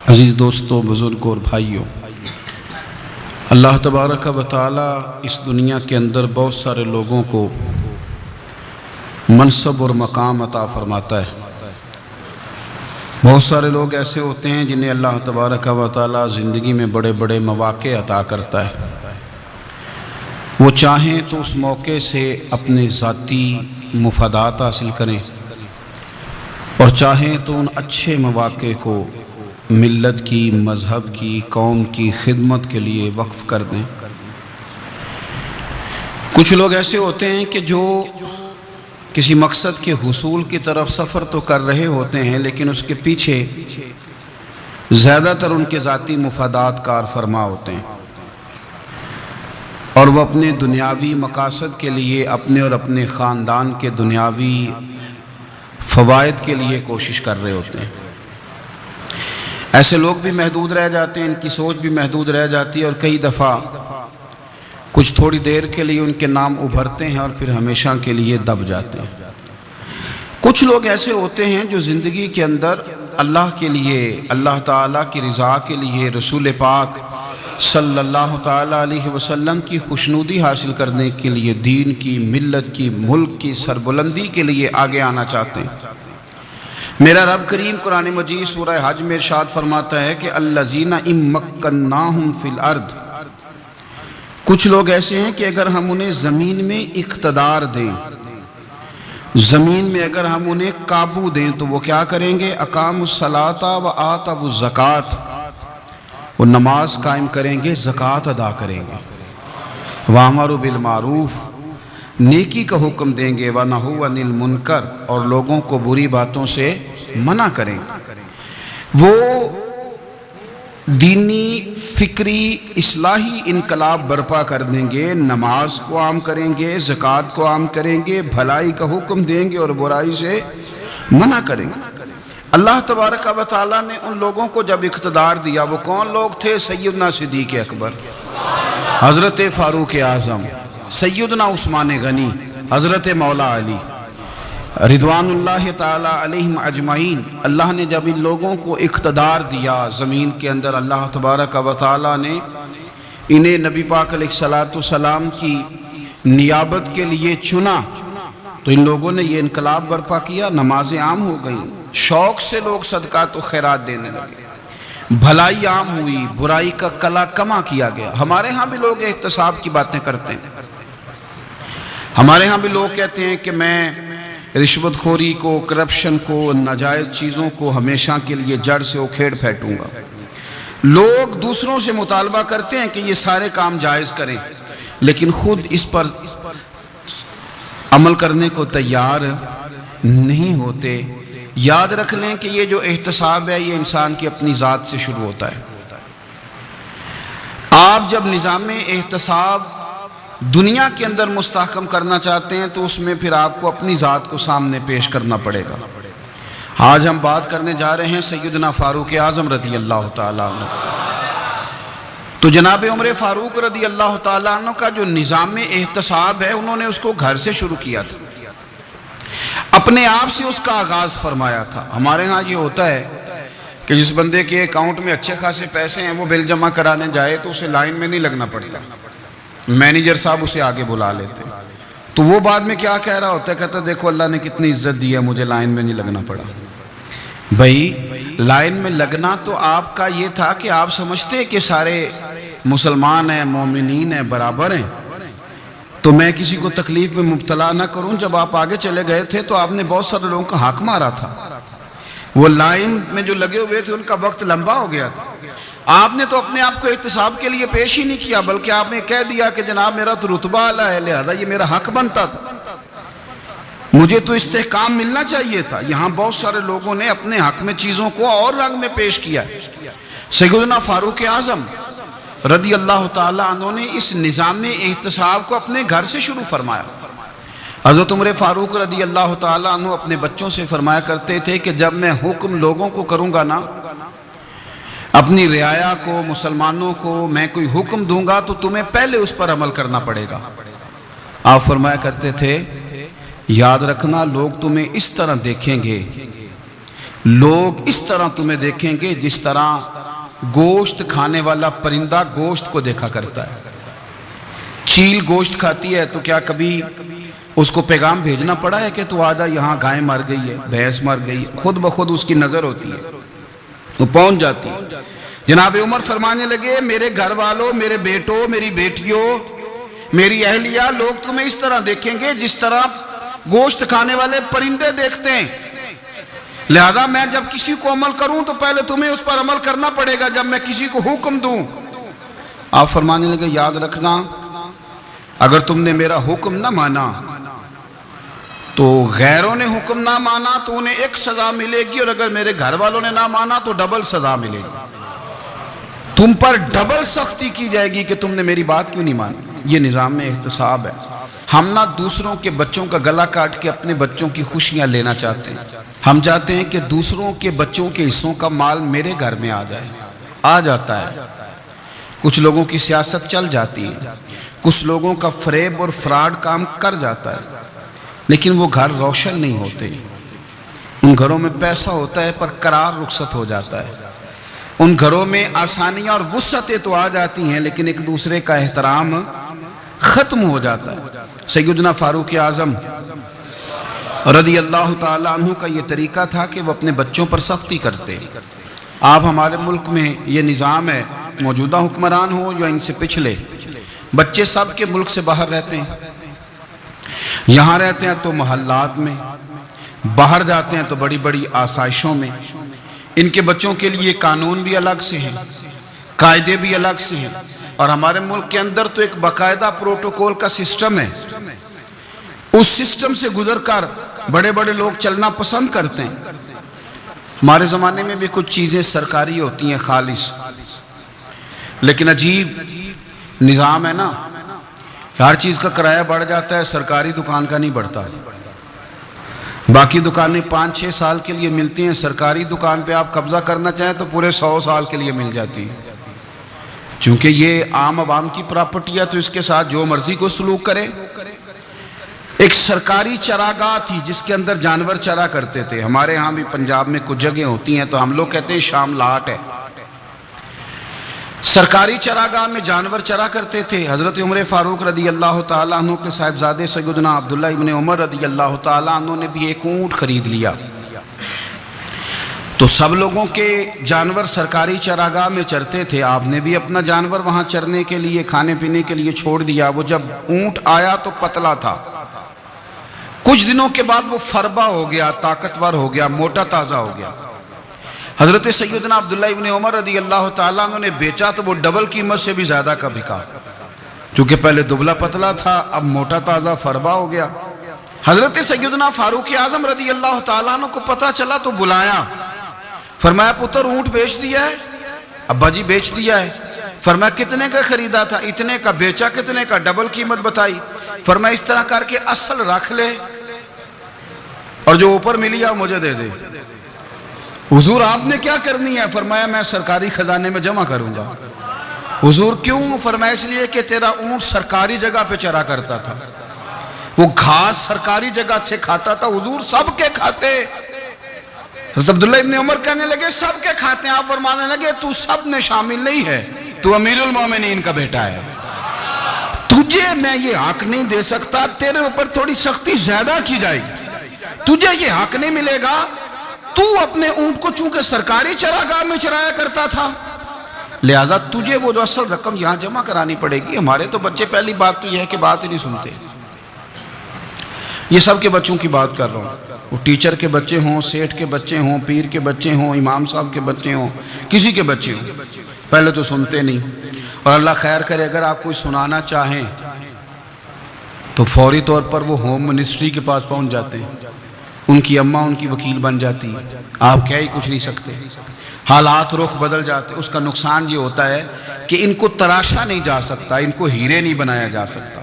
عزیز دوستو، بزرگوں اور بھائیوں، اللہ تبارک و تعالی اس دنیا کے اندر بہت سارے لوگوں کو منصب اور مقام عطا فرماتا ہے۔ بہت سارے لوگ ایسے ہوتے ہیں جنہیں اللہ تبارک و تعالی زندگی میں بڑے بڑے مواقع عطا کرتا ہے۔ وہ چاہیں تو اس موقع سے اپنے ذاتی مفادات حاصل کریں اور چاہیں تو ان اچھے مواقع کو ملت کی، مذہب کی، قوم کی خدمت کے لیے وقف کر دیں۔ کچھ لوگ ایسے ہوتے ہیں کہ جو کسی مقصد کے حصول کی طرف سفر تو کر رہے ہوتے ہیں، لیکن اس کے پیچھے زیادہ تر ان کے ذاتی مفادات کار فرما ہوتے ہیں، اور وہ اپنے دنیاوی مقاصد کے لیے، اپنے اور اپنے خاندان کے دنیاوی فوائد کے لیے کوشش کر رہے ہوتے ہیں۔ ایسے لوگ بھی محدود رہ جاتے ہیں، ان کی سوچ بھی محدود رہ جاتی ہے، اور کئی دفعہ کچھ تھوڑی دیر کے لیے ان کے نام ابھرتے ہیں اور پھر ہمیشہ کے لیے دب جاتے ہیں۔ کچھ لوگ ایسے ہوتے ہیں جو زندگی کے اندر اللہ کے لیے، اللہ تعالیٰ کی رضا کے لیے، رسول پاک صلی اللہ تعالیٰ علیہ وسلم کی خوشنودی حاصل کرنے کے لیے، دین کی، ملت کی، ملک کی سربلندی کے لیے آگے آنا چاہتے ہیں۔ میرا رب کریم قرآن مجید سورہ حج میں ارشاد فرماتا ہے کہ الذین ان مکناہم فی الارض، کچھ لوگ ایسے ہیں کہ اگر ہم انہیں زمین میں اقتدار دیں، زمین میں اگر ہم انہیں قابو دیں تو وہ کیا کریں گے؟ اقاموا الصلاۃ و آتوا الزکوٰۃ، وہ نماز قائم کریں گے، زکوٰۃ ادا کریں گے، وامروا بالمعروف، نیکی کا حکم دیں گے، وَنَهُوا عَنِ الْمُنْكَرِ، اور لوگوں کو بری باتوں سے منع کریں گے۔ وہ دینی، فکری، اصلاحی انقلاب برپا کر دیں گے، نماز کو عام کریں گے، زکوٰۃ کو عام کریں گے، بھلائی کا حکم دیں گے اور برائی سے منع کریں گے۔ اللہ تبارک و تعالیٰ نے ان لوگوں کو جب اقتدار دیا، وہ کون لوگ تھے؟ سیدنا صدیق اکبر، حضرت فاروق اعظم، سیدنا عثمان غنی، حضرت مولا علی رضوان اللہ تعالی علیہم اجمعین۔ اللہ نے جب ان لوگوں کو اقتدار دیا زمین کے اندر، اللہ تبارک و تعالی نے انہیں نبی پاک علیہ السلام کی نیابت کے لیے چنا، تو ان لوگوں نے یہ انقلاب برپا کیا، نمازیں عام ہو گئیں، شوق سے لوگ صدقات و خیرات دینے لگے، بھلائی عام ہوئی، برائی کا کلا کما کیا گیا۔ ہمارے ہاں بھی لوگ احتساب کی باتیں کرتے ہیں، ہمارے ہاں بھی لوگ کہتے ہیں کہ میں رشوت خوری کو، کرپشن کو، ناجائز چیزوں کو ہمیشہ کے لیے جڑ سے اکھیڑ پھینٹوں گا۔ لوگ دوسروں سے مطالبہ کرتے ہیں کہ یہ سارے کام جائز کریں، لیکن خود اس پر عمل کرنے کو تیار نہیں ہوتے۔ یاد رکھ لیں کہ یہ جو احتساب ہے، یہ انسان کی اپنی ذات سے شروع ہوتا ہے۔ آپ جب نظام احتساب دنیا کے اندر مستحکم کرنا چاہتے ہیں تو اس میں پھر آپ کو اپنی ذات کو سامنے پیش کرنا پڑے گا۔ آج ہم بات کرنے جا رہے ہیں سیدنا فاروق اعظم رضی اللہ تعالیٰ عنہ۔ تو جناب عمر فاروق رضی اللہ تعالیٰ عنہ کا جو نظام احتساب ہے، انہوں نے اس کو گھر سے شروع کیا تھا، اپنے آپ سے اس کا آغاز فرمایا تھا۔ ہمارے ہاں یہ ہوتا ہے کہ جس بندے کے اکاؤنٹ میں اچھے خاصے پیسے ہیں، وہ بل جمع کرانے جائے تو اسے لائن میں نہیں لگنا پڑتا، مینیجر صاحب اسے آگے بلا لیتے، تو وہ بعد میں کیا کہہ رہا ہوتا ہے؟ کہتا دیکھو اللہ نے کتنی عزت دی ہے، مجھے لائن میں نہیں لگنا پڑا۔ بھائی لائن میں لگنا تو آپ کا یہ تھا کہ آپ سمجھتے کہ سارے مسلمان ہیں، مومنین ہیں، برابر ہیں، تو میں کسی کو تکلیف میں مبتلا نہ کروں۔ جب آپ آگے چلے گئے تھے تو آپ نے بہت سارے لوگوں کا حق مارا تھا، وہ لائن میں جو لگے ہوئے تھے ان کا وقت لمبا ہو گیا تھا۔ آپ نے تو اپنے آپ کو احتساب کے لیے پیش ہی نہیں کیا، بلکہ آپ نے کہہ دیا کہ جناب میرا تو رتبہ اعلیٰ ہے، لہذا یہ میرا حق بنتا تھا، مجھے تو استحکام ملنا چاہیے تھا۔ یہاں بہت سارے لوگوں نے اپنے حق میں چیزوں کو اور رنگ میں پیش کیا۔ سیدنا فاروق اعظم رضی اللہ تعالیٰ عنہ نے اس نظام احتساب کو اپنے گھر سے شروع فرمایا۔ حضرت عمر فاروق رضی اللہ تعالیٰ عنہ اپنے بچوں سے فرمایا کرتے تھے کہ جب میں حکم لوگوں کو کروں گا نا، اپنی رعایا کو، مسلمانوں کو میں کوئی حکم دوں گا تو تمہیں پہلے اس پر عمل کرنا پڑے گا۔ آپ فرمایا کرتے تھے یاد رکھنا لوگ تمہیں اس طرح دیکھیں گے لوگ اس طرح تمہیں دیکھیں گے جس طرح گوشت کھانے والا پرندہ گوشت کو دیکھا کرتا ہے۔ چیل گوشت کھاتی ہے تو کیا کبھی اس کو پیغام بھیجنا پڑا ہے کہ تو آجا یہاں گائے مر گئی ہے، بھینس مر گئی ہے؟ خود بخود اس کی نظر ہوتی ہے، وہ پہنچ جاتی ہے۔ جناب عمر فرمانے لگے میرے گھر والوں، میرے بیٹوں، میری بیٹیوں، میری اہلیہ، لوگ تمہیں اس طرح دیکھیں گے جس طرح گوشت کھانے والے پرندے دیکھتے ہیں، لہذا میں جب کسی کو عمل کروں تو پہلے تمہیں اس پر عمل کرنا پڑے گا جب میں کسی کو حکم دوں۔ آپ فرمانے لگے یاد رکھنا اگر تم نے میرا حکم نہ مانا تو غیروں نے حکم نہ مانا تو انہیں ایک سزا ملے گی، اور اگر میرے گھر والوں نے نہ مانا تو ڈبل سزا ملے گی، تم پر ڈبل سختی کی جائے گی کہ تم نے میری بات کیوں نہیں مانی۔ یہ نظام احتساب ہے۔ ہم نہ دوسروں کے بچوں کا گلا کاٹ کے اپنے بچوں کی خوشیاں لینا چاہتے ہیں، ہم چاہتے ہیں کہ دوسروں کے بچوں کے حصوں کا مال میرے گھر میں آ جائے، آ جاتا ہے۔ کچھ لوگوں کی سیاست چل جاتی ہے، کچھ لوگوں کا فریب اور فراڈ کام کر جاتا ہے، لیکن وہ گھر روشن نہیں ہوتے۔ ان گھروں میں پیسہ ہوتا ہے پر قرار رخصت ہو جاتا ہے، ان گھروں میں آسانیاں اور وسعتیں تو آ جاتی ہیں لیکن ایک دوسرے کا احترام ختم ہو جاتا ہے۔ سیدنا فاروق اعظم رضی اللہ تعالیٰ عنہ کا یہ طریقہ تھا کہ وہ اپنے بچوں پر سختی کرتے۔ آپ ہمارے ملک میں یہ نظام ہے، موجودہ حکمران ہو یا ان سے پچھلے، بچے سب کے ملک سے باہر رہتے ہیں، یہاں رہتے ہیں تو محلات میں، باہر جاتے ہیں تو بڑی بڑی آسائشوں میں۔ ان کے بچوں کے لیے قانون بھی الگ سے ہیں، قاعدے بھی الگ سے ہیں، اور ہمارے ملک کے اندر تو ایک باقاعدہ پروٹوکول کا سسٹم ہے، اس سسٹم سے گزر کر بڑے بڑے لوگ چلنا پسند کرتے ہیں۔ ہمارے زمانے میں بھی کچھ چیزیں سرکاری ہوتی ہیں خالص، لیکن عجیب نظام ہے نا، ہر چیز کا کرایہ بڑھ جاتا ہے، سرکاری دکان کا نہیں بڑھتا۔ باقی دکانیں 5-6 سال کے لیے ملتی ہیں، سرکاری دکان پہ آپ قبضہ کرنا چاہیں تو پورے 100 سال کے لیے مل جاتی ہے، چونکہ یہ عام عوام کی پراپرٹی ہے تو اس کے ساتھ جو مرضی کو سلوک کرے۔ ایک سرکاری چراگاہ تھی جس کے اندر جانور چرا کرتے تھے، ہمارے ہاں بھی پنجاب میں کچھ جگہ ہوتی ہیں تو ہم لوگ کہتے ہیں شام لاٹ ہے۔ سرکاری چراگاہ میں جانور چرا کرتے تھے۔ حضرت عمر فاروق رضی اللہ تعالیٰ عنہ کے صاحبزادے سیدنا عبداللہ ابن عمر رضی اللہ تعالیٰ عنہ نے بھی ایک اونٹ خرید لیا، تو سب لوگوں کے جانور سرکاری چراگاہ میں چرتے تھے، آپ نے بھی اپنا جانور وہاں چرنے کے لیے، کھانے پینے کے لیے چھوڑ دیا۔ وہ جب اونٹ آیا تو پتلا تھا، کچھ دنوں کے بعد وہ فربا ہو گیا، طاقتور ہو گیا، موٹا تازہ ہو گیا۔ حضرت سیدنا عبداللہ ابن عمر رضی اللہ تعالیٰ عنہ نے بیچا تو وہ ڈبل قیمت سے بھی زیادہ کا بکا، کیونکہ پہلے دبلا پتلا تھا، اب موٹا تازہ فربا ہو گیا۔ حضرت سیدنا فاروق اعظم رضی اللہ تعالیٰ عنہ کو پتہ چلا تو بلایا، فرمایا پتر اونٹ بیچ دیا ہے؟ ابا جی بیچ دیا ہے۔ فرمایا کتنے کا خریدا تھا؟ اتنے کا۔ بیچا کتنے کا؟ ڈبل قیمت بتائی۔ فرمایا اس طرح کر کے اصل رکھ لے اور جو اوپر ملی ہے مجھے دے دے۔ حضور آپ نے کیا کرنی ہے؟ فرمایا میں سرکاری خزانے میں جمع کروں گا۔ حضور کیوں؟ فرمایا اس لیے کہ تیرا اونٹ سرکاری جگہ پہ چرا کرتا تھا، وہ گھاس سرکاری جگہ سے کھاتا تھا۔ حضور سب کے کھاتے۔ حضرت عبداللہ ابن عمر کہنے لگے سب کے کھاتے ہیں۔ آپ فرمانے لگے تو سب میں شامل نہیں ہے، تو امیر المومنین کا بیٹا ہے، تجھے میں یہ حق نہیں دے سکتا، تیرے اوپر تھوڑی سختی زیادہ کی جائے گی، تجھے یہ حق نہیں ملے گا۔ تو اپنے اونٹ کو چونکہ سرکاری چراگاہ میں چرایا کرتا تھا، لہذا تجھے وہ جو اصل رقم یہاں جمع کرانی پڑے گی۔ ہمارے تو بچے پہلی بات تو یہ ہے کہ بات ہی نہیں سنتے۔ یہ سب کے بچوں کی بات کر رہا ہوں، وہ ٹیچر کے بچے ہوں، سیٹھ کے بچے ہوں، پیر کے بچے ہوں، امام صاحب کے بچے ہوں، کسی کے بچے ہوں، پہلے تو سنتے نہیں۔ اور اللہ خیر کرے اگر آپ کوئی سنانا چاہیں تو فوری طور پر وہ ہوم منسٹری کے پاس پہنچ جاتے ہیں، ان کی اماں ان کی وکیل بن جاتی ہے، آپ کہہ ہی کچھ نہیں سکتے، حالات رخ بدل جاتے۔ اس کا نقصان یہ ہوتا ہے کہ ان کو تراشا نہیں جا سکتا، ان کو ہیرے نہیں بنایا جا سکتا،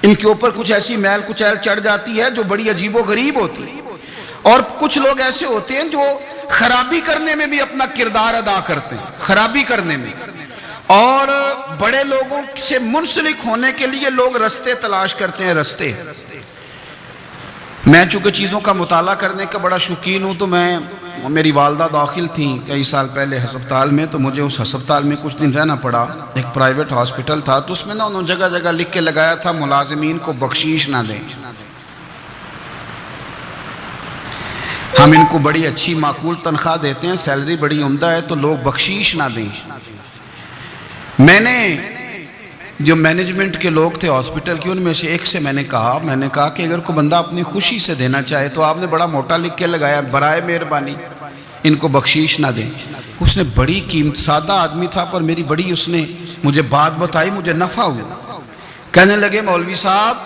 ان کے اوپر کچھ ایسی میل کچیل چڑھ جاتی ہے جو بڑی عجیب و غریب ہوتی ہے۔ اور کچھ لوگ ایسے ہوتے ہیں جو خرابی کرنے میں بھی اپنا کردار ادا کرتے ہیں، خرابی کرنے میں، اور بڑے لوگوں سے منسلک ہونے کے لیے لوگ رستے تلاش کرتے ہیں۔ رستے، میں چونکہ چیزوں کا مطالعہ کرنے کا بڑا شوقین ہوں تو میں میری والدہ داخل تھیں کئی سال پہلے ہسپتال میں، تو مجھے اس ہسپتال میں کچھ دن رہنا پڑا۔ ایک پرائیویٹ ہاسپٹل تھا، تو اس میں نا انہوں نے جگہ جگہ لکھ کے لگایا تھا ملازمین کو بخشیش نہ دیں، ہم ان کو بڑی اچھی معقول تنخواہ دیتے ہیں، سیلری بڑی عمدہ ہے، تو لوگ بخشیش نہ دیں۔ میں نے جو مینجمنٹ کے لوگ تھے ہاسپٹل کے، ان میں سے ایک سے میں نے کہا کہ اگر کوئی بندہ اپنی خوشی سے دینا چاہے تو آپ نے بڑا موٹا لکھ کے لگایا برائے مہربانی ان کو بخشیش نہ دیں۔ اس نے بڑی قیمت، سادہ آدمی تھا پر میری بڑی اس نے مجھے بات بتائی، مجھے نفع ہوا۔ کہنے لگے مولوی صاحب،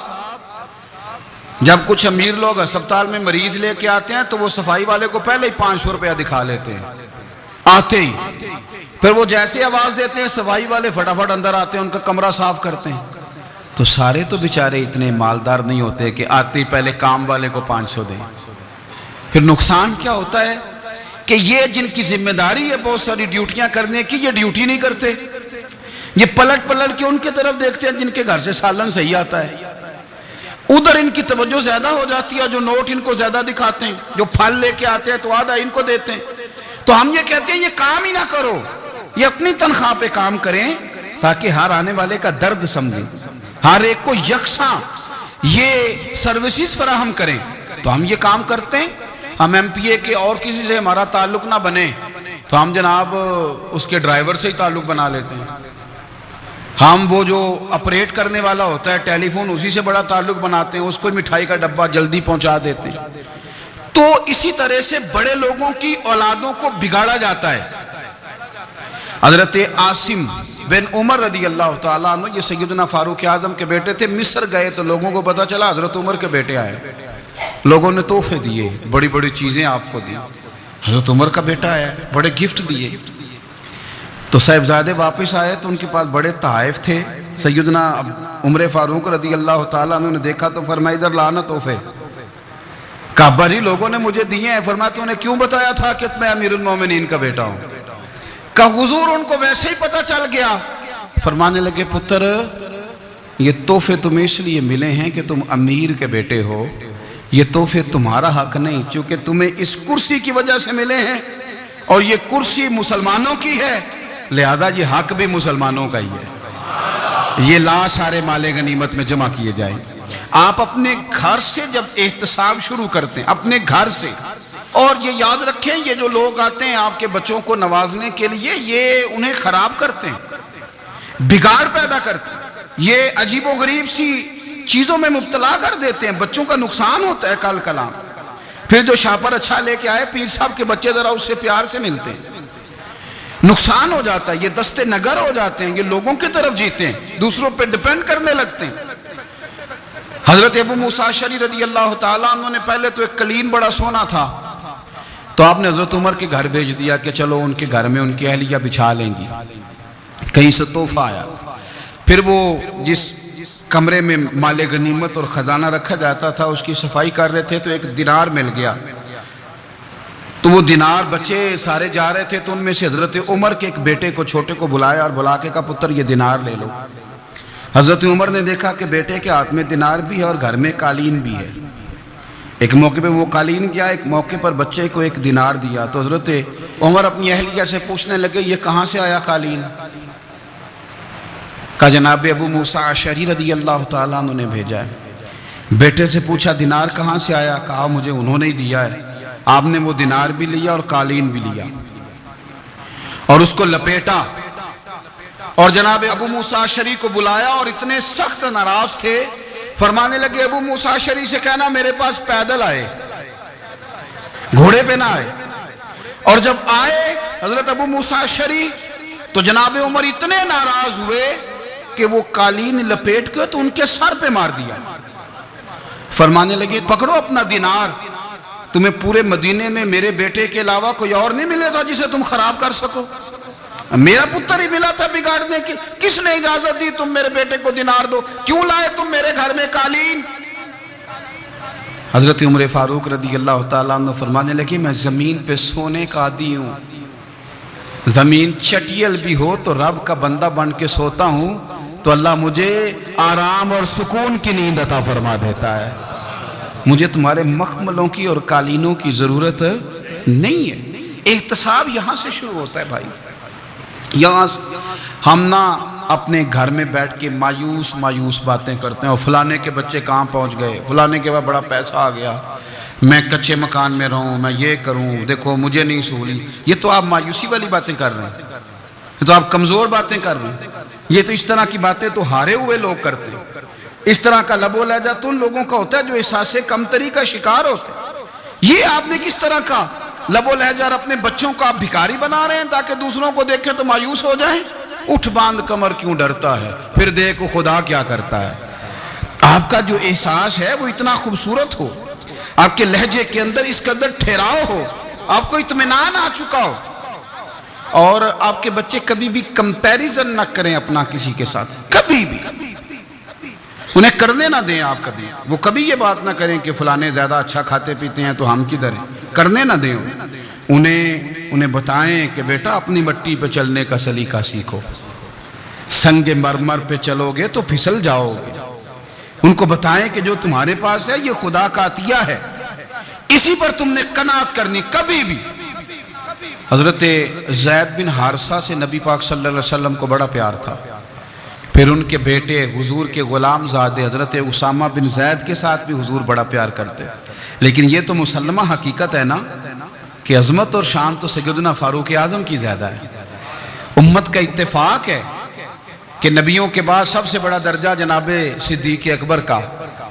جب کچھ امیر لوگ ہسپتال میں مریض لے کے آتے ہیں تو وہ صفائی والے کو پہلے ہی 500 روپیہ دکھا لیتے ہیں آتے ہی، پھر وہ جیسے آواز دیتے ہیں صفائی والے فٹافٹ اندر آتے ہیں، ان کا کمرہ صاف کرتے ہیں۔ تو سارے تو بیچارے اتنے مالدار نہیں ہوتے کہ آتے ہی پہلے کام والے کو 500 دیں۔ پھر نقصان کیا ہوتا ہے کہ یہ جن کی ذمہ داری ہے بہت ساری ڈیوٹیاں کرنے کی، یہ ڈیوٹی نہیں کرتے، یہ پلٹ کے ان کی طرف دیکھتے ہیں جن کے گھر سے سالن صحیح آتا ہے، ادھر ان کی توجہ زیادہ ہو جاتی ہے، جو نوٹ ان کو زیادہ دکھاتے ہیں، جو پھل لے کے آتے ہیں تو آدھا ان کو دیتے ہیں۔ تو ہم یہ کہتے ہیں یہ کام ہی نہ کرو، یہ اپنی تنخواہ پہ کام کریں تاکہ ہر آنے والے کا درد سمجھیں، ہر ایک کو یکساں یہ سروسز فراہم کریں۔ تو ہم یہ کام کرتے ہیں، ہم ایم پی اے کے اور کسی سے ہمارا تعلق نہ بنے تو ہم جناب اس کے ڈرائیور سے ہی تعلق بنا لیتے ہیں، ہم وہ جو آپریٹ کرنے والا ہوتا ہے ٹیلی فون اسی سے بڑا تعلق بناتے ہیں، اس کو مٹھائی کا ڈبہ جلدی پہنچا دیتے ہیں۔ تو اسی طرح سے بڑے لوگوں کی اولادوں کو بگاڑا جاتا ہے۔ حضرت عاصم بن عمر رضی اللہ تعالیٰ عنہ، یہ سیدنا فاروق اعظم کے بیٹے تھے، مصر گئے تو لوگوں کو پتا چلا حضرت عمر کے بیٹے آئے، لوگوں نے تحفے دیے، بڑی بڑی چیزیں آپ کو دی، حضرت عمر کا بیٹا آیا، بڑے گفٹ دیے۔ تو صاحبزادے واپس آئے تو ان کے پاس بڑے تحائف تھے، سیدنا عمر فاروق رضی اللہ تعالیٰ عنہ نے دیکھا تو فرمایا ادھر لانا تحفے۔ کہا بھائی لوگوں نے مجھے دیے ہیں۔ فرمایا تو نے کیوں بتایا تھا کہ میں امیر المومنین کا بیٹا ہوں؟ کہا حضور ان کو ویسے ہی پتہ چل گیا۔ فرمانے لگے پتر یہ تحفے تمہیں اس لیے ملے ہیں کہ تم امیر کے بیٹے ہو، یہ تحفے تمہارا حق نہیں، چونکہ تمہیں اس کرسی کی وجہ سے ملے ہیں اور یہ کرسی مسلمانوں کی ہے، لہذا یہ حق بھی مسلمانوں کا ہی ہے، یہ لا سارے مال غنیمت میں جمع کیے جائیں۔ آپ اپنے گھر سے جب احتساب شروع کرتے ہیں، اپنے گھر سے، اور یہ یاد رکھیں یہ جو لوگ آتے ہیں آپ کے بچوں کو نوازنے کے لیے، یہ انہیں خراب کرتے ہیں، بگاڑ پیدا کرتے ہیں، یہ عجیب و غریب سی چیزوں میں مبتلا کر دیتے ہیں، بچوں کا نقصان ہوتا ہے کل کلام۔ پھر جو شاپر اچھا لے کے آئے پیر صاحب کے بچے ذرا اس سے پیار سے ملتے ہیں، نقصان ہو جاتا ہے، یہ دستے نگر ہو جاتے ہیں، یہ لوگوں کی طرف جیتے ہیں، دوسروں پہ ڈیپینڈ کرنے لگتے ہیں۔ حضرت ابو موسیٰ اشعری رضی اللہ تعالیٰ عنہ نے پہلے تو ایک قلین بڑا سونا تھا، تو آپ نے حضرت عمر کے گھر بھیج دیا کہ چلو ان کے گھر میں ان کی اہلیہ بچھا لیں گی، کہیں سے تحفہ آیا۔ پھر وہ جس کمرے میں مال غنیمت اور خزانہ رکھا جاتا تھا اس کی صفائی کر رہے تھے تو ایک دینار مل گیا، تو وہ دینار بچے سارے جا رہے تھے، تو ان میں سے حضرت عمر کے ایک بیٹے کو چھوٹے کو بلایا اور بلا کے کہا پتر یہ دینار لے لو۔ حضرت عمر نے دیکھا کہ بیٹے کے ہاتھ میں دینار بھی ہے اور گھر میں قالین بھی ہے، ایک موقع پہ وہ قالین کیا، ایک موقع پر بچے کو ایک دینار دیا۔ تو حضرت عمر اپنی اہلیہ سے پوچھنے لگے یہ کہاں سے آیا قالین؟ کہا جناب ابو موسیٰ اشعری رضی اللہ تعالیٰ عنہ نے بھیجا ہے۔ بیٹے سے پوچھا دینار کہاں سے آیا؟ کہا مجھے انہوں نے ہی دیا ہے۔ آپ نے وہ دینار بھی لیا اور قالین بھی لیا اور اس کو لپیٹا، اور جناب ابو موسیٰ اشعری کو بلایا اور اتنے سخت ناراض تھے، فرمانے لگے ابو موسیٰ اشعری سے کہنا میرے پاس پیدل آئے، گھوڑے پہ نہ آئے۔ اور جب آئے حضرت ابو موسیٰ اشعری تو جناب عمر اتنے ناراض ہوئے کہ وہ قالین لپیٹ کے تو ان کے سر پہ مار دیا۔ فرمانے لگے پکڑو اپنا دینار، تمہیں پورے مدینے میں میرے بیٹے کے علاوہ کوئی اور نہیں ملے تھا جسے تم خراب کر سکو، میرا پتر ہی ملا تھا بگاڑنے کی، کس نے اجازت دی تم میرے بیٹے کو دینار دو؟ کیوں لائے تم میرے گھر میں قالین؟ حضرت عمر فاروق رضی اللہ تعالیٰ عنہ فرمانے لگے میں زمین پہ سونے کا عادی ہوں، زمین چٹیل بھی ہو تو رب کا بندہ بن کے سوتا ہوں تو اللہ مجھے آرام اور سکون کی نیند عطا فرما دیتا ہے، مجھے تمہارے مخملوں کی اور قالینوں کی ضرورت نہیں ہے۔ احتساب یہاں سے شروع ہوتا ہے بھائی۔ یہاں ہم نہ اپنے گھر میں بیٹھ کے مایوس باتیں کرتے ہیں، اور فلانے کے بچے کہاں پہنچ گئے، فلانے کے بعد بڑا پیسہ آ گیا، میں کچے مکان میں رہوں، میں یہ کروں، دیکھو مجھے نہیں سہولی۔ یہ تو آپ مایوسی والی باتیں کر رہے ہیں، یہ تو آپ کمزور باتیں کر رہے ہیں۔ یہ تو اس طرح کی باتیں تو ہارے ہوئے لوگ کرتے ہیں۔ اس طرح کا لب و لہجہ تو ان لوگوں کا ہوتا ہے جو احساس کمتری کا شکار ہوتے ہیں۔ یہ آپ نے کس طرح کا لب و لہجہ، اور اپنے بچوں کو آپ بھکاری بنا رہے ہیں تاکہ دوسروں کو دیکھیں تو مایوس ہو جائیں۔ اٹھ باندھ کمر کیوں ڈرتا ہے، پھر دیکھو خدا کیا کرتا ہے۔ آپ کا جو احساس ہے وہ اتنا خوبصورت ہو، آپ کے لہجے کے اندر اس قدر ٹھہراؤ ہو، آپ کو اطمینان آ چکا ہو، اور آپ کے بچے کبھی بھی کمپیریزن نہ کریں اپنا کسی کے ساتھ، کبھی بھی انہیں کرنے نہ دیں آپ کبھی۔ وہ کبھی یہ بات نہ کریں کہ فلانے زیادہ اچھا کھاتے پیتے ہیں تو ہم کدھر ہیں، کرنے نہ دیں۔ انہیں بتائیں کہ بیٹا اپنی مٹی پہ چلنے کا سلیقہ سیکھو، سنگ مرمر پہ چلو گے تو پھسل جاؤ گے۔ ان کو بتائیں کہ جو تمہارے پاس ہے یہ خدا کا عطیہ ہے، اسی پر تم نے قناعت کرنی کبھی بھی۔ حضرت زید بن حارثہ سے نبی پاک صلی اللہ علیہ وسلم کو بڑا پیار تھا، پھر ان کے بیٹے حضور کے غلام زادے حضرت اسامہ بن زید کے ساتھ بھی حضور بڑا پیار کرتے، لیکن یہ تو مسلمہ حقیقت ہے نا کہ عظمت اور شان تو سیدنا فاروق اعظم کی زیادہ ہے۔ امت کا اتفاق ہے کہ نبیوں کے بعد سب سے بڑا درجہ جناب صدیق اکبر کا،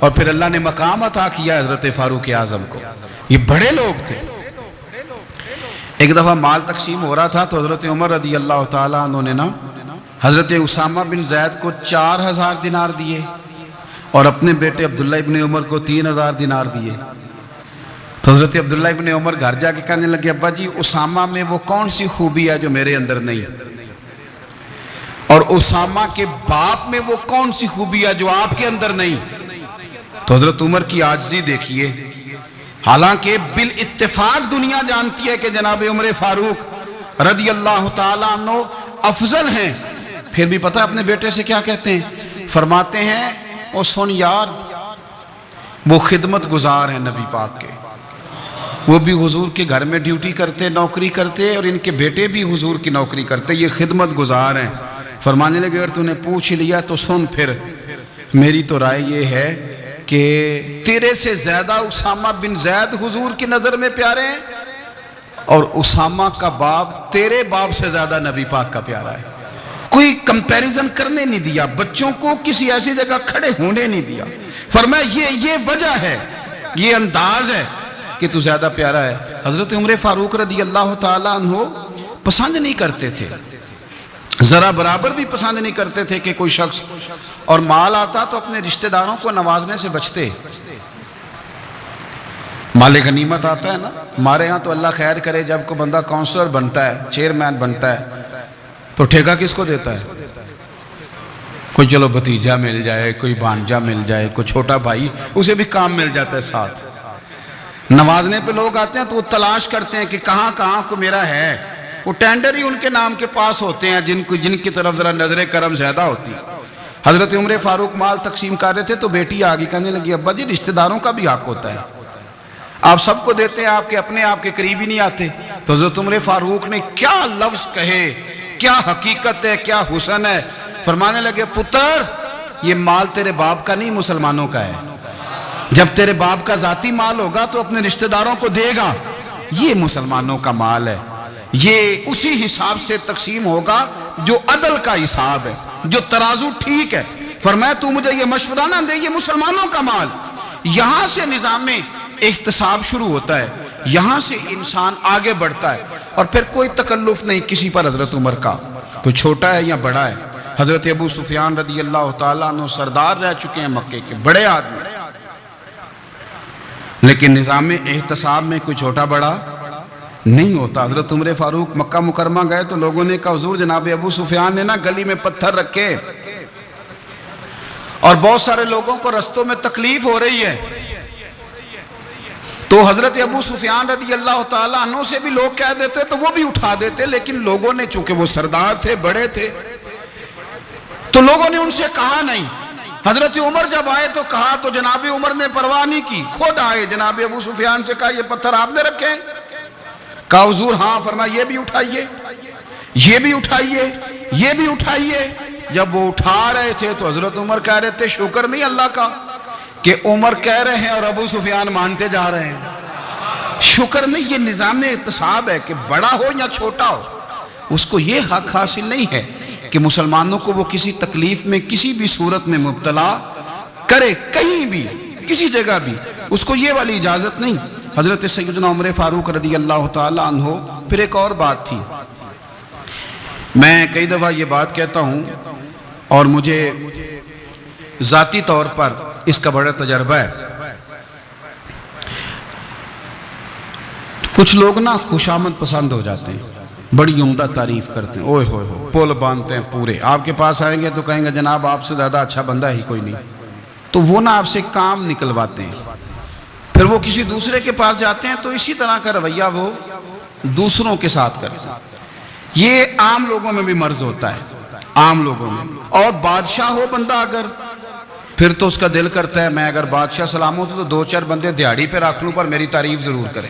اور پھر اللہ نے مقام عطا کیا حضرت فاروق اعظم کو۔ یہ بڑے لوگ تھے۔ ایک دفعہ مال تقسیم ہو رہا تھا تو حضرت عمر رضی اللہ تعالیٰ عنہ نے نا حضرت اسامہ بن زید کو 4000 دینار دیے، اور اپنے بیٹے عبداللہ ابن عمر کو 3000 دینار دیے۔ تو حضرت عبداللہ ابن عمر گھر جا کے کہنے لگے، ابا جی اسامہ میں وہ کون سی خوبی ہے جو میرے اندر نہیں، اور اسامہ کے باپ میں وہ کون سی خوبی ہے جو آپ کے اندر نہیں۔ تو حضرت عمر کی عاجزی دیکھیے، حالانکہ بالاتفاق دنیا جانتی ہے کہ جناب عمر فاروق رضی اللہ تعالیٰ عنہ افضل ہیں، پھر بھی پتہ اپنے بیٹے سے کیا کہتے ہیں، فرماتے ہیں او سن یار، وہ خدمت گزار ہیں نبی پاک کے، وہ بھی حضور کے گھر میں ڈیوٹی کرتے، نوکری کرتے، اور ان کے بیٹے بھی حضور کی نوکری کرتے، یہ خدمت گزار ہیں۔ فرمانے لگے اگر تو نے پوچھ لیا تو سن، پھر میری تو رائے یہ ہے کہ تیرے سے زیادہ اسامہ بن زید حضور کی نظر میں پیارے ہیں، اور اسامہ کا باپ تیرے باپ سے زیادہ نبی پاک کا پیارا ہے۔ کوئی کمپیریزن کرنے نہیں دیا، بچوں کو کسی ایسی جگہ کھڑے ہونے نہیں دیا۔ فرمایا یہ وجہ ہے، یہ انداز ہے کہ تو زیادہ پیارا ہے۔ حضرت عمر فاروق رضی اللہ تعالیٰ عنہ پسند نہیں کرتے تھے، ذرا برابر بھی پسند نہیں کرتے تھے کہ کوئی شخص اور مال آتا تو اپنے رشتہ داروں کو نوازنے سے بچتے۔ مال غنیمت آتا ہے نا، ہمارے ہاں تو اللہ خیر کرے جب کوئی بندہ کونسلر بنتا ہے، چیئرمین بنتا ہے، تو ٹھیکہ کس کو دیتا ہے؟ کوئی چلو بھتیجا مل جائے، کوئی بھانجا مل جائے، کوئی چھوٹا بھائی، اسے بھی کام مل جاتا ہے ساتھ۔ نوازنے پہ لوگ آتے ہیں تو وہ تلاش کرتے ہیں کہ کہاں کہاں کو میرا ہے، وہ ٹینڈر ہی ان کے نام کے پاس ہوتے ہیں جن کی طرف ذرا نظر کرم زیادہ ہوتی ہے۔ حضرت عمر فاروق مال تقسیم کر رہے تھے تو بیٹی آگے کہنے لگی، ابا جی رشتہ داروں کا بھی حق ہوتا ہے، آپ سب کو دیتے ہیں، آپ کے قریب ہی نہیں آتے۔ تو حضرت عمر فاروق نے کیا لفظ کہے، کیا حقیقت ہے، کیا حسن ہے۔ فرمانے لگے پتر یہ مال تیرے باپ کا نہیں مسلمانوں کا ہے، جب تیرے باپ کا ذاتی مال ہوگا تو اپنے رشتہ داروں کو دے گا، یہ مسلمانوں کا مال ہے، یہ اسی حساب سے تقسیم ہوگا جو عدل کا حساب ہے، جو ترازو ٹھیک ہے۔ فرمایا تو مجھے یہ مشورہ نہ دے، یہ مسلمانوں کا مال۔ یہاں سے نظام احتساب شروع ہوتا ہے، یہاں سے انسان آگے بڑھتا ہے، اور پھر کوئی تکلف نہیں کسی پر حضرت عمر کا، کوئی چھوٹا ہے یا بڑا ہے۔ حضرت ابو سفیان رضی اللہ تعالیٰ عنہ سردار رہ چکے ہیں مکے کے، بڑے آدمی، لیکن نظام احتساب میں کوئی چھوٹا بڑا نہیں ہوتا۔ حضرت عمر فاروق مکہ مکرمہ گئے تو لوگوں نے کہا حضور جناب ابو سفیان نے نا گلی میں پتھر رکھے، اور بہت سارے لوگوں کو رستوں میں تکلیف ہو رہی ہے۔ تو حضرت ابو سفیان رضی اللہ تعالیٰ عنہ سے بھی لوگ کہہ دیتے تو وہ بھی اٹھا دیتے، لیکن لوگوں نے چونکہ وہ سردار تھے، بڑے تھے، تو لوگوں نے ان سے کہا نہیں۔ حضرت عمر جب آئے تو کہا تو جناب عمر نے پرواہ نہیں کی، خود آئے جناب ابو سفیان سے کہا یہ پتھر آپ نے رکھے؟ کہا حضور ہاں، فرمایا یہ بھی اٹھائیے، یہ بھی اٹھائیے، یہ بھی اٹھائیے۔ جب وہ اٹھا رہے تھے تو حضرت عمر کہہ رہے تھے شکر نہیں اللہ کا کہ عمر کہہ رہے ہیں اور ابو سفیان مانتے جا رہے ہیں۔ شکر نہیں، یہ نظام احتساب ہے کہ بڑا ہو یا چھوٹا ہو، اس کو یہ حق حاصل نہیں ہے کہ مسلمانوں کو وہ کسی تکلیف میں کسی بھی صورت میں مبتلا کرے، کہیں بھی کسی جگہ بھی، اس کو یہ والی اجازت نہیں۔ حضرت سیدنا عمر فاروق رضی اللہ تعالی عنہ۔ پھر ایک اور بات تھی، میں کئی دفعہ یہ بات کہتا ہوں اور مجھے ذاتی طور پر اس کا بڑا تجربہ ہے۔ کچھ لوگ نا خوشامد پسند ہو جاتے ہیں، بڑی عمدہ تعریف کرتے ہیں، اوئے ہوئے ہو پول باندھتے ہیں پورے، آپ کے پاس آئیں گے تو کہیں گے جناب آپ سے زیادہ اچھا بندہ ہی کوئی نہیں، تو وہ نا آپ سے کام نکلواتے ہیں۔ پھر وہ کسی دوسرے کے پاس جاتے ہیں تو اسی طرح کا رویہ وہ دوسروں کے ساتھ کرتے ہیں۔ یہ عام لوگوں میں بھی مرض ہوتا ہے، عام لوگوں میں۔ اور بادشاہ ہو بندہ اگر، پھر تو اس کا دل کرتا ہے میں اگر بادشاہ سلامت ہوں تو دو چار بندے دیہڑی پہ رکھ لوں پر میری تعریف ضرور کریں۔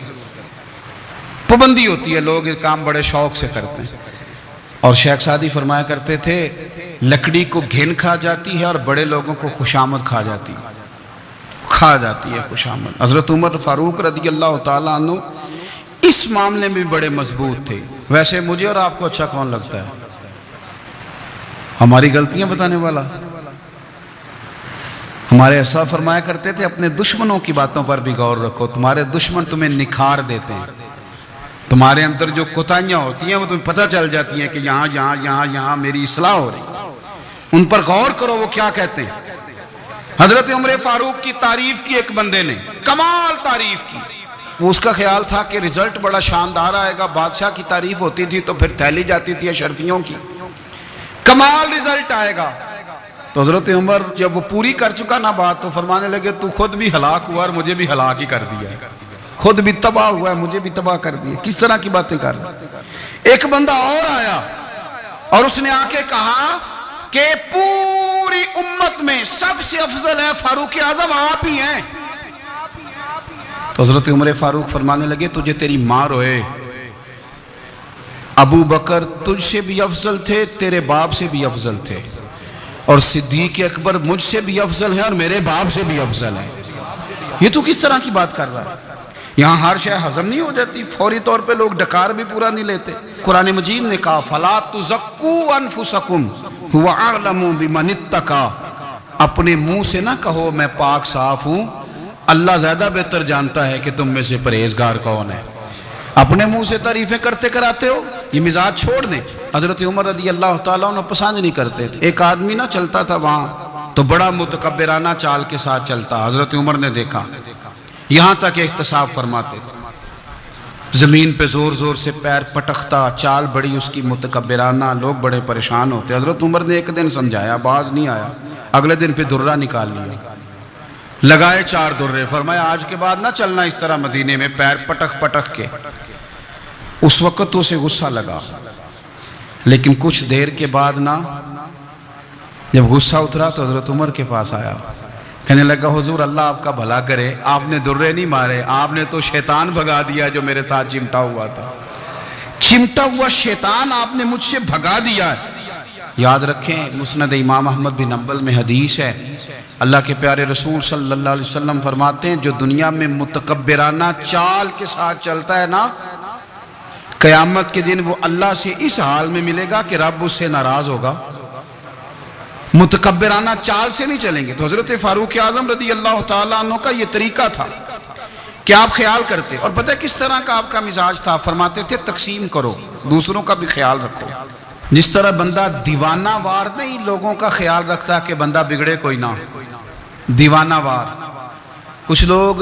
پابندی ہوتی ہے، لوگ یہ کام بڑے شوق سے کرتے ہیں۔ اور شیخ سعدی فرمایا کرتے تھے لکڑی کو گھن کھا جاتی ہے اور بڑے لوگوں کو خوشامد کھا جاتی ہے خوشامد۔ حضرت عمر فاروق رضی اللہ تعالیٰ عنہ اس معاملے میں بڑے مضبوط تھے۔ ویسے مجھے اور آپ کو اچھا کون لگتا ہے؟ ہماری غلطیاں بتانے والا؟ ہمارے ایسا فرمایا کرتے تھے اپنے دشمنوں کی باتوں پر بھی غور رکھو، تمہارے دشمن تمہیں نکھار دیتے ہیں، تمہارے اندر جو کوتاہیاں ہوتی ہیں وہ تمہیں پتہ چل جاتی ہیں کہ یہاں میری اصلاح ہو رہی، ان پر غور کرو وہ کیا کہتے ہیں۔ حضرت عمر فاروق کی تعریف کی ایک بندے نے، کمال تعریف کی، وہ اس کا خیال تھا کہ رزلٹ بڑا شاندار آئے گا، بادشاہ کی تعریف ہوتی تھی تو پھر تھیلی جاتی تھی اشرفیوں کی، کمال رزلٹ آئے گا۔ تو حضرت عمر جب وہ پوری کر چکا نا بات تو فرمانے لگے تو خود بھی ہلاک ہوا اور مجھے بھی ہلاک ہی کر دیا ہے، خود بھی تباہ ہوا ہے مجھے بھی تباہ کر دیا۔ کس طرح کی باتیں کر رہا ہے؟ ایک بندہ اور آیا اور اس نے آ کے کہا کہ پوری امت میں سب سے افضل ہے فاروق اعظم آپ ہی ہیں۔ تو حضرت عمر فاروق فرمانے لگے تجھے تیری ماں روئے، ابو بکر تجھ سے بھی افضل تھے، تیرے باپ سے بھی افضل تھے، اور صدیق اکبر مجھ سے بھی افضل ہیں اور میرے باپ سے بھی افضل ہیں۔ یہ تو کس طرح کی بات کر رہا ہے؟ یہاں ہر شے ہضم نہیں ہو جاتی، فوری طور پہ لوگ ڈکار بھی پورا نہیں لیتے۔ قرآن مجید نے کہا فَلَا تُزَكُّوا أَنفُسَكُمْ هُوَ أَعْلَمُ بِمَنِ اتَّقَىٰ، اپنے منہ سے نہ کہو میں پاک صاف ہوں، اللہ زیادہ بہتر جانتا ہے کہ تم میں سے پرہیزگار کون ہے۔ اپنے منہ سے تعریفیں کرتے کراتے ہو، یہ مزاج چھوڑ دیں۔ حضرت عمر رضی اللہ تعالیٰ عنہ پسند نہیں کرتے تھے۔ ایک آدمی نہ چلتا تھا وہاں تو بڑا متکبرانہ چال کے ساتھ چلتا، حضرت عمر نے دیکھا، یہاں تک احتساب فرماتے تھے، زمین پہ زور زور سے پیر پٹکتا، چال بڑی اس کی متکبرانہ، لوگ بڑے پریشان ہوتے۔ حضرت عمر نے ایک دن سمجھایا، باز نہیں آیا، اگلے دن پہ درہ نکال لیا، لگائے 4 درے، فرمایا آج کے بعد نہ چلنا اس طرح مدینے میں پیر پٹک پٹک کے۔ اس وقت تو اسے غصہ لگا، لیکن کچھ دیر کے بعد نہ جب غصہ اترا تو حضرت عمر کے پاس آیا، کہنے لگا حضور اللہ آپ کا بھلا کرے، آپ نے درے نہیں مارے، آپ نے تو شیطان بھگا دیا جو میرے ساتھ چمٹا ہوا تھا، چمٹا ہوا شیطان آپ نے مجھ سے بھگا دیا ہے۔ یاد رکھیں مسند امام احمد بن حنبل میں حدیث ہے، اللہ کے پیارے رسول صلی اللہ علیہ وسلم فرماتے ہیں جو دنیا میں متکبرانہ چال کے ساتھ چلتا ہے نا، قیامت کے دن وہ اللہ سے اس حال میں ملے گا کہ رب اس سے ناراض ہوگا۔ متکبرانہ چال سے نہیں چلیں گے۔ تو حضرت فاروق اعظم رضی اللہ تعالیٰ عنہ کا یہ طریقہ تھا کہ آپ خیال کرتے، اور پتہ کس طرح کا آپ کا مزاج تھا؟ فرماتے تھے تقسیم کرو، دوسروں کا بھی خیال رکھو۔ جس طرح بندہ دیوانہ وار نہیں لوگوں کا خیال رکھتا کہ بندہ بگڑے کوئی نہ، دیوانہ وار۔ کچھ لوگ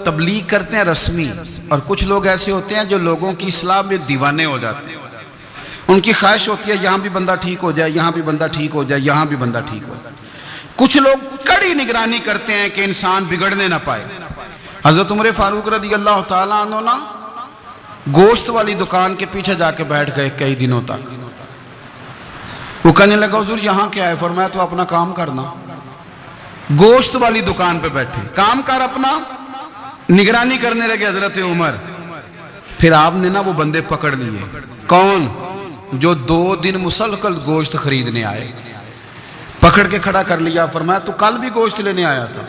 تبلیغ کرتے ہیں رسمی، اور کچھ لوگ ایسے ہوتے ہیں جو لوگوں کی اصلاح میں دیوانے ہو جاتے ہیں، ان کی خواہش ہوتی ہے یہاں بھی بندہ ٹھیک ہو جائے، یہاں بھی بندہ ٹھیک ہو جائے، یہاں بھی بندہ ٹھیک ہو جائے۔ کچھ لوگ کڑی نگرانی کرتے ہیں کہ انسان بگڑنے نہ پائے۔ حضرت عمر فاروق رضی اللہ تعالیٰ عنہ نا گوشت والی دکان کے پیچھے جا کے بیٹھ گئے کئی دنوں تک۔ وہ کہنے لگا حضور یہاں کیا ہے؟ فرمایا تو اپنا کام کرنا۔ گوشت والی دکان پہ بیٹھے، کام کر اپنا، نگرانی کرنے لگے حضرت عمر۔ پھر آپ نے نا وہ بندے پکڑ لیے. کون؟ جو 2 دن مسلسل گوشت خریدنے آئے. پکڑ کے کھڑا کر لیا. فرمایا تو کل بھی گوشت لینے آیا تھا؟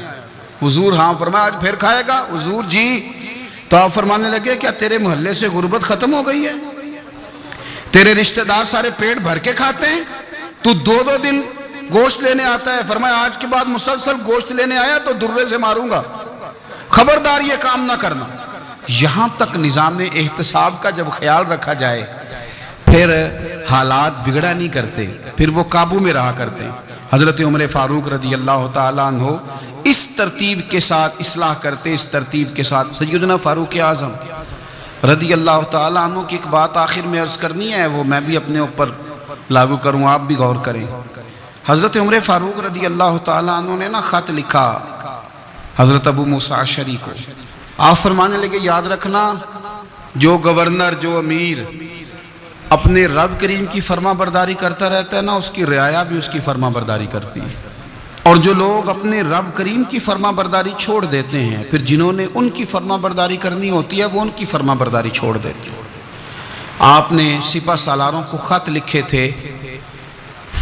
حضور ہاں. فرمایا آج پھر کھائے گا؟ حضور جی. تو آپ فرمانے لگے کیا تیرے محلے سے غربت ختم ہو گئی ہے؟ تیرے رشتہ دار سارے پیٹ بھر کے کھاتے ہیں، تو 2 دن گوشت لینے آتا ہے؟ فرمایا آج کے بعد مسلسل گوشت لینے آیا تو درے سے ماروں گا، خبردار یہ کام نہ کرنا. یہاں تک نظام احتساب کا جب خیال رکھا جائے پھر حالات بگڑا نہیں کرتے، پھر وہ قابو میں رہا کرتے ہیں. حضرت عمر فاروق رضی اللہ تعالیٰ عنہ اس ترتیب کے ساتھ اصلاح کرتے، اس ترتیب کے ساتھ. سیدنا فاروق اعظم رضی اللہ تعالیٰ عنہ کی ایک بات آخر میں عرض کرنی ہے، وہ میں بھی اپنے اوپر لاگو کروں، آپ بھی غور کریں. حضرت عمر فاروق رضی اللہ تعالیٰ عنہ نے نا خط لکھا حضرت ابو موسیٰ اشعری کو. آپ فرمانے لگے یاد رکھنا جو گورنر، جو امیر اپنے رب کریم کی فرما برداری کرتا رہتا ہے نا، اس کی رعایا بھی اس کی فرما برداری کرتی ہے. اور جو لوگ اپنے رب کریم کی فرما برداری چھوڑ دیتے ہیں، پھر جنہوں نے ان کی فرما برداری کرنی ہوتی ہے وہ ان کی فرما برداری چھوڑ دیتے ہیں. آپ نے سپہ سالاروں کو خط لکھے تھے،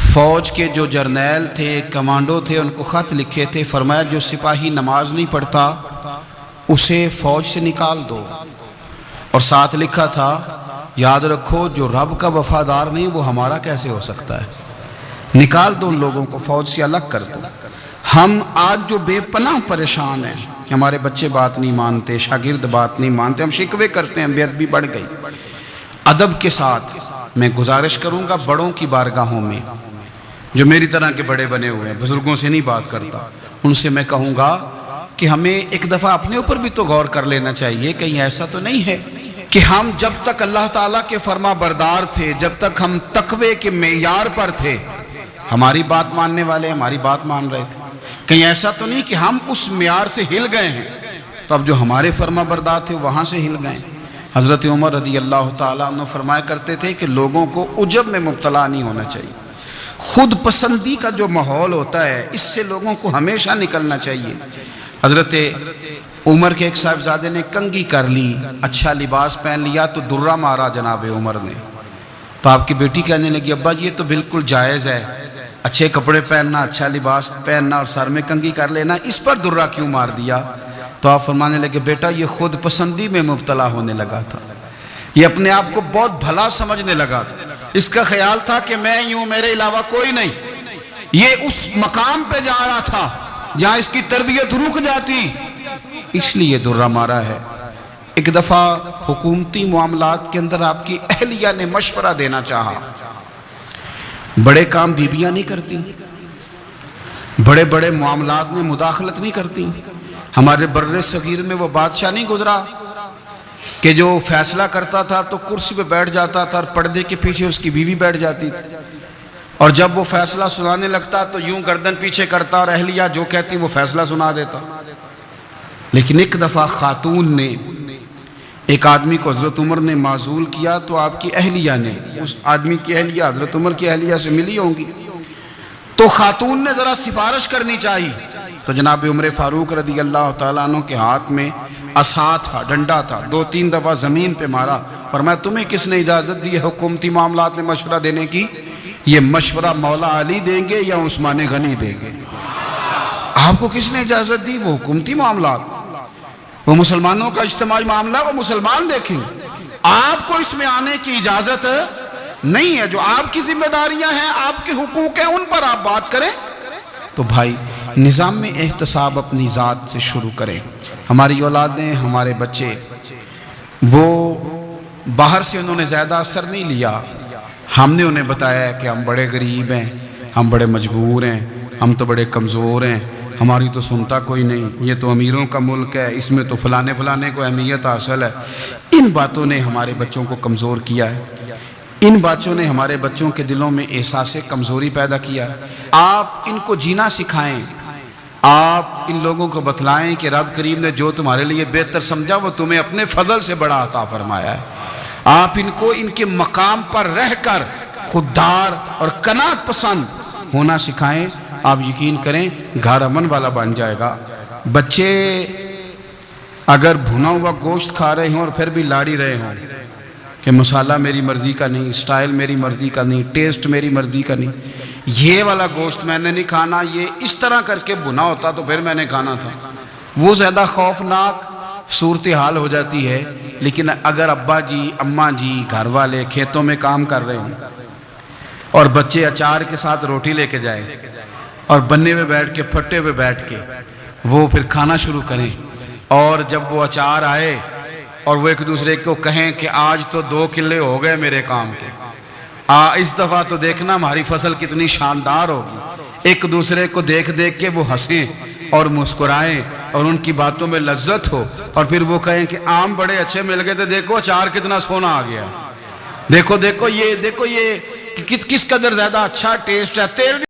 فوج کے جو جرنیل تھے، کمانڈو تھے، ان کو خط لکھے تھے. فرمایا جو سپاہی نماز نہیں پڑھتا اسے فوج سے نکال دو. اور ساتھ لکھا تھا یاد رکھو جو رب کا وفادار نہیں وہ ہمارا کیسے ہو سکتا ہے، نکال دو ان لوگوں کو، فوج سے الگ کر دو. ہم آج جو بے پناہ پریشان ہیں، ہمارے بچے بات نہیں مانتے، شاگرد بات نہیں مانتے، ہم شکوے کرتے ہیں، بے ادبی بڑھ گئی. ادب کے ساتھ میں گزارش کروں گا بڑوں کی بارگاہوں میں، جو میری طرح کے بڑے بنے ہوئے ہیں، بزرگوں سے نہیں بات کرتا، ان سے میں کہوں گا کہ ہمیں ایک دفعہ اپنے اوپر بھی تو غور کر لینا چاہیے. کہیں ایسا تو نہیں ہے کہ ہم جب تک اللہ تعالیٰ کے فرما بردار تھے، جب تک ہم تقوی کے معیار پر تھے، ہماری بات ماننے والے ہماری بات مان رہے تھے. کہیں ایسا تو نہیں کہ ہم اس معیار سے ہل گئے ہیں تو اب جو ہمارے فرما بردار تھے وہاں سے ہل گئے. حضرت عمر رضی اللہ تعالیٰ عنہ فرمایا کرتے تھے کہ لوگوں کو عجب میں مبتلا نہیں ہونا چاہیے. خود پسندی کا جو ماحول ہوتا ہے اس سے لوگوں کو ہمیشہ نکلنا چاہیے. حضرت عمر کے ایک صاحبزادے نے کنگھی کر لی، اچھا لباس پہن لیا تو درہ مارا جناب عمر نے. تو آپ کی بیٹی کہنے لگی ابا یہ تو بالکل جائز ہے، اچھے کپڑے پہننا، اچھا لباس پہننا اور سر میں کنگھی کر لینا، اس پر درہ کیوں مار دیا؟ تو آپ فرمانے لگے بیٹا یہ خود پسندی میں مبتلا ہونے لگا تھا، یہ اپنے آپ کو بہت بھلا سمجھنے لگا تھا. اس کا خیال تھا کہ میں یوں، میرے علاوہ کوئی نہیں. یہ اس مقام پہ جا رہا تھا جہاں اس کی تربیت رک جاتی، اس لیے درہ مارا ہے. ایک دفعہ حکومتی معاملات کے اندر آپ کی اہلیہ نے مشورہ دینا چاہا. بڑے کام بیویاں نہیں کرتی، بڑے بڑے معاملات میں مداخلت نہیں کرتی. ہمارے بر صغیر میں وہ بادشاہ نہیں گزرا کہ جو فیصلہ کرتا تھا تو کرسی پہ بیٹھ جاتا تھا اور پردے کے پیچھے اس کی بیوی بیٹھ جاتی تھی، اور جب وہ فیصلہ سنانے لگتا تو یوں گردن پیچھے کرتا اور اہلیہ جو کہتی وہ فیصلہ سنا دیتا. لیکن ایک دفعہ خاتون نے ایک آدمی کو حضرت عمر نے معزول کیا تو آپ کی اہلیہ نے، اس آدمی کی اہلیہ حضرت عمر کی اہلیہ سے ملی ہوں گی، تو خاتون نے ذرا سفارش کرنی چاہی. تو جناب عمر فاروق رضی اللہ تعالیٰ عنہ کے ہاتھ میں عصا تھا، ڈنڈا تھا، 2-3 دفعہ زمین پہ مارا. فرمایا تمہیں کس نے اجازت دی ہے حکومتی معاملات میں مشورہ دینے کی؟ یہ مشورہ مولا علی دیں گے یا عثمان غنی دیں گے؟ آپ کو کس نے اجازت دی؟ وہ حکومتی معاملات، وہ مسلمانوں کا اجتماعی معاملہ، وہ مسلمان دیکھیں. آپ کو اس میں آنے کی اجازت نہیں ہے. جو آپ کی ذمہ داریاں ہیں، آپ کے حقوق ہیں، ان پر آپ بات کریں. تو بھائی نظام میں احتساب اپنی ذات سے شروع کریں. ہماری اولادیں، ہمارے بچے، وہ باہر سے انہوں نے زیادہ اثر نہیں لیا. ہم نے انہیں بتایا کہ ہم بڑے غریب ہیں، ہم بڑے مجبور ہیں، ہم تو بڑے کمزور ہیں، ہماری تو سنتا کوئی نہیں، یہ تو امیروں کا ملک ہے، اس میں تو فلانے کو اہمیت حاصل ہے. ان باتوں نے ہمارے بچوں کو کمزور کیا ہے. ان باتوں نے ہمارے بچوں کے دلوں میں احساس کمزوری پیدا کیا. آپ ان کو جینا سکھائیں. آپ ان لوگوں کو بتلائیں کہ رب کریم نے جو تمہارے لیے بہتر سمجھا وہ تمہیں اپنے فضل سے بڑا عطا فرمایا ہے. آپ ان کو ان کے مقام پر رہ کر خوددار اور قناعت پسند ہونا سکھائیں. آپ یقین کریں گھر امن والا بن جائے گا. بچے اگر بھنا ہوا گوشت کھا رہے ہوں اور پھر بھی لاڑی رہے ہوں کہ مسالہ میری مرضی کا نہیں، سٹائل میری مرضی کا نہیں، ٹیسٹ میری مرضی کا نہیں، یہ والا گوشت میں نے نہیں کھانا، یہ اس طرح کر کے بھنا ہوتا تو پھر میں نے کھانا تھا، وہ زیادہ خوفناک صورتحال ہو جاتی ہے۔ لیکن اگر ابا جی، اماں جی، گھر والے کھیتوں میں کام کر رہے ہوں اور بچے اچار کے ساتھ روٹی لے کے جائیں اور بننے میں بیٹھ کے، پھٹے پہ بیٹھ کے وہ پھر کھانا شروع کریں، اور جب وہ اچار آئے اور وہ ایک دوسرے کو کہیں کہ آج تو 2 کلے ہو گئے میرے کام کے، اس دفعہ تو دیکھنا ہماری فصل کتنی شاندار ہوگی، ایک دوسرے کو دیکھ دیکھ کے وہ ہنسیں اور مسکرائیں اور ان کی باتوں میں لذت ہو، اور پھر وہ کہیں کہ آم بڑے اچھے مل گئے تھے، دیکھو اچار کتنا سونا آ گیا، دیکھو یہ کس قدر زیادہ اچھا ٹیسٹ ہے، تیل